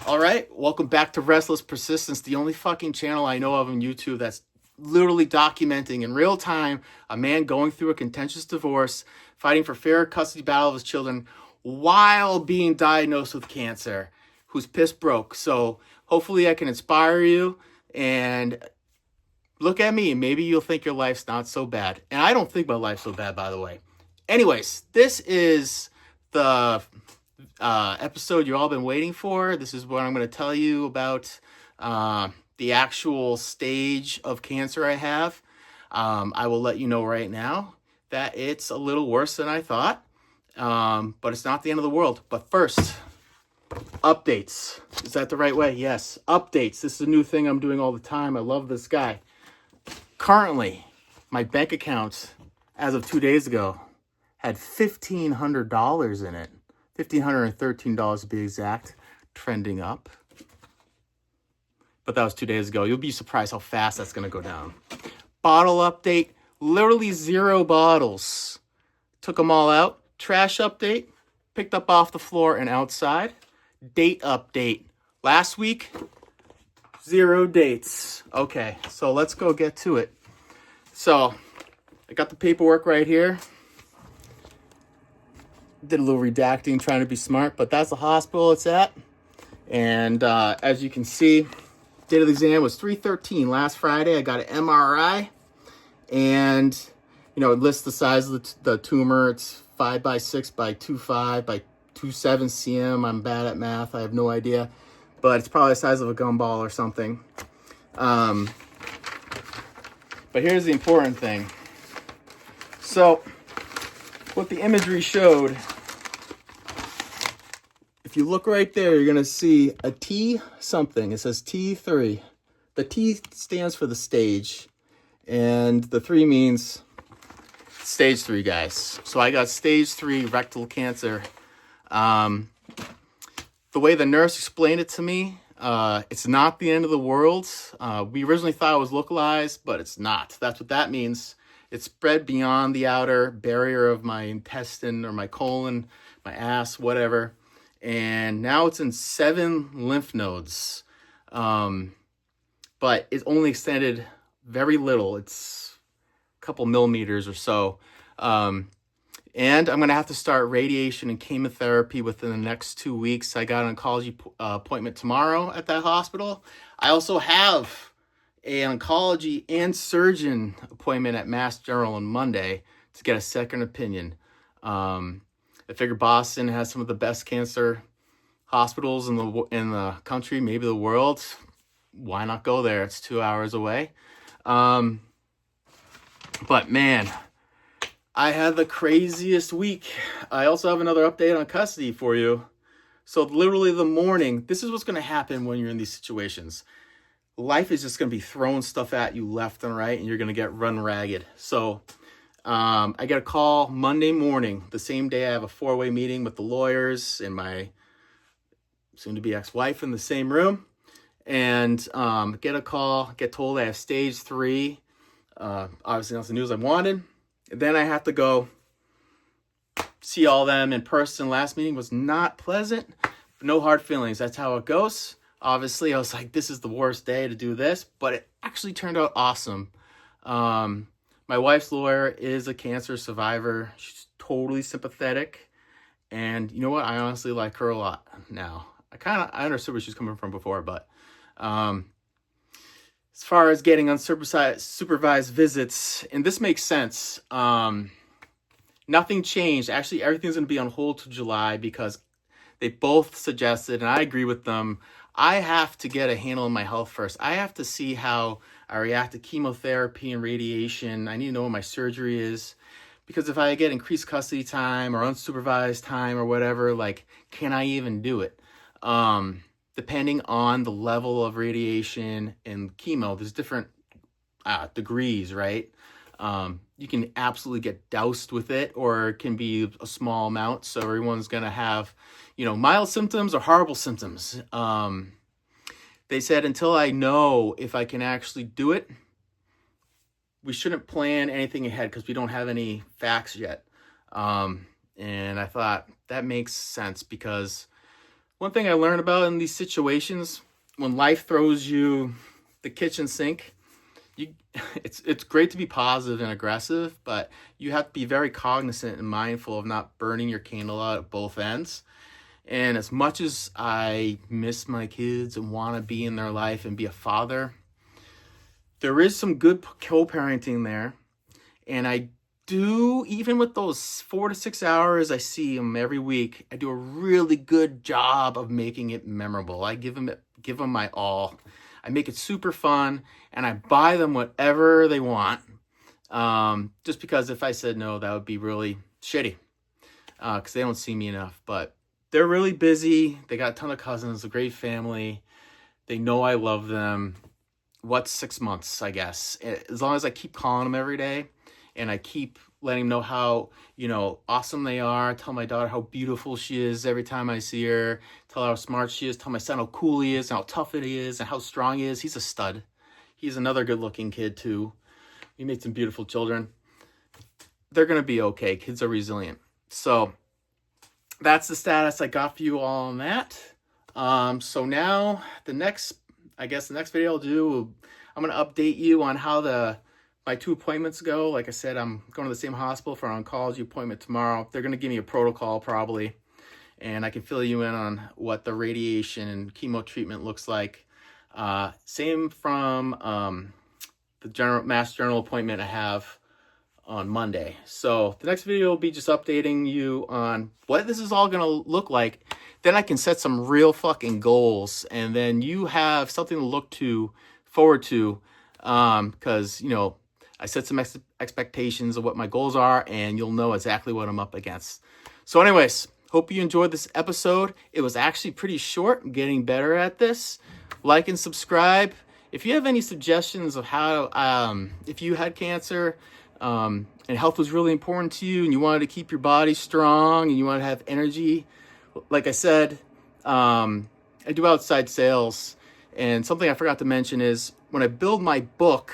All right, welcome back to Restless Persistence, the only fucking channel I know of on YouTube that's literally documenting in real time a man going through a contentious divorce, fighting for fair custody battle of his children while being diagnosed with cancer, who's pissed broke. So hopefully I can inspire you and look at me and maybe you'll think your life's not so bad. And I don't think my life's so bad, by the way. Anyways, this is the episode you all been waiting for. This is what I'm going to tell you about the actual stage of cancer I have. I will let you know right now that it's a little worse than I thought, but it's not the end of the world. But first, updates. Is that the right way? Yes, updates. This is a new thing I'm doing all the time. I love this guy. Currently, my bank account, as of 2 days ago, had $1,500 in it. $1,513 to be exact, trending up. But that was 2 days ago. You'll be surprised how fast that's going to go down. Bottle update, literally 0 bottles. Took them all out. Trash update, picked up off the floor and outside. Date update, last week, 0 dates. Okay, so let's go get to it. So, I got the paperwork right here. Did a little redacting, trying to be smart, but that's the hospital it's at. And as you can see, date of the exam was 3/13 last Friday. I got an MRI, and it lists the size of the tumor. It's 5 by 6 by 2.5 by 2.7 cm. I'm bad at math. I have no idea, but it's probably the size of a gumball or something. But here's the important thing. So, what the imagery showed, if you look right there, you're going to see a T something. It says T3. The T stands for the stage, and the 3 means stage 3, guys. So I got stage 3 rectal cancer. The way the nurse explained it to me, it's not the end of the world. We originally thought it was localized, but it's not. That's what that means. It's spread beyond the outer barrier of my intestine or my colon, my ass, whatever. And now it's in 7 lymph nodes. But it's only extended very little. It's a couple millimeters or so. And I'm going to have to start radiation and chemotherapy within the next 2 weeks. I got an oncology appointment tomorrow at that hospital. I also have an oncology and surgeon appointment at Mass General on Monday to get a second opinion. I figure Boston has some of the best cancer hospitals in the country, maybe the world. Why not go there? It's 2 hours away. But man, I had the craziest week. I also have another update on custody for you. So literally the morning, this is what's going to happen when you're in these situations. Life is just going to be throwing stuff at you left and right, and you're going to get run ragged. So I get a call Monday morning, the same day I have a 4-way meeting with the lawyers and my soon-to-be ex-wife in the same room. And get a call, get told I have stage 3. Obviously, that's the news I wanted. And then I have to go see all them in person. Last meeting was not pleasant, but no hard feelings. That's how it goes. Obviously, I was like, this is the worst day to do this, but it actually turned out awesome. My wife's lawyer is a cancer survivor. She's totally sympathetic. And you know what? I honestly like her a lot now. I understood where she's coming from before, but as far as getting unsupervised visits, and this makes sense, nothing changed. Actually, everything's going to be on hold to July because they both suggested, and I agree with them, I have to get a handle on my health first. I have to see how I react to chemotherapy and radiation. I need to know what my surgery is. Because if I get increased custody time or unsupervised time or whatever, can I even do it? Depending on the level of radiation and chemo, there's different degrees, right? You can absolutely get doused with it, or it can be a small amount. So everyone's going to have, mild symptoms or horrible symptoms. They said until I know if I can actually do it, we shouldn't plan anything ahead because we don't have any facts yet. And I thought that makes sense because, One thing I learned about in these situations, when life throws you the kitchen sink, it's great to be positive and aggressive, but you have to be very cognizant and mindful of not burning your candle out at both ends. And as much as I miss my kids and want to be in their life and be a father, there is some good co-parenting there. And I do, even with those 4 to 6 hours I see them every week, I do a really good job of making it memorable. I give them my all. I make it super fun, and I buy them whatever they want. Just because if I said no, that would be really shitty, because they don't see me enough. But they're really busy. They got a ton of cousins, a great family. They know I love them. What's 6 months, I guess? As long as I keep calling them every day, and I keep letting them know how, awesome they are. Tell my daughter how beautiful she is every time I see her. Tell her how smart she is. Tell my son how cool he is and how tough he is and how strong he is. He's a stud. He's another good-looking kid, too. We made some beautiful children. They're going to be okay. Kids are resilient. So that's the status I got for you all on that. So now the next video I'll do, I'm going to update you on how my 2 appointments go. Like I said, I'm going to the same hospital for an oncology appointment tomorrow. They're going to give me a protocol probably, and I can fill you in on what the radiation and chemo treatment looks like. Same from the Mass General appointment I have on Monday. So the next video will be just updating you on what this is all going to look like. Then I can set some real fucking goals, and then you have something to look forward to, because, I set some expectations of what my goals are, and you'll know exactly what I'm up against. So anyways, hope you enjoyed this episode. It was actually pretty short. I'm getting better at this. Like and subscribe. If you have any suggestions of how, if you had cancer, and health was really important to you, and you wanted to keep your body strong, and you want to have energy, like I said, I do outside sales. And something I forgot to mention is when I build my book,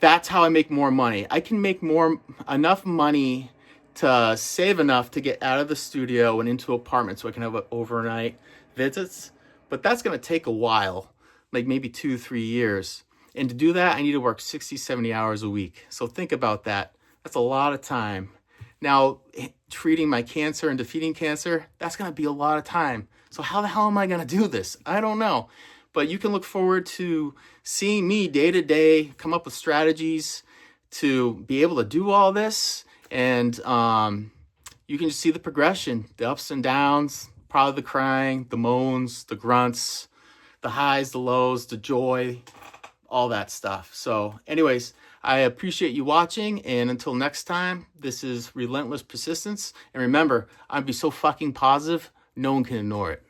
that's how I make more money. I can make enough money to save enough to get out of the studio and into an apartment so I can have overnight visits. But that's going to take a while, like maybe 2-3 years. And to do that, I need to work 60, 70 hours a week. So think about that. That's a lot of time. Now, treating my cancer and defeating cancer, that's going to be a lot of time. So how the hell am I going to do this? I don't know. But you can look forward to seeing me day to day come up with strategies to be able to do all this. And you can just see the progression, the ups and downs, probably the crying, the moans, the grunts, the highs, the lows, the joy, all that stuff. So anyways, I appreciate you watching. And until next time, this is Relentless Persistence. And remember, I'd be so fucking positive, no one can ignore it.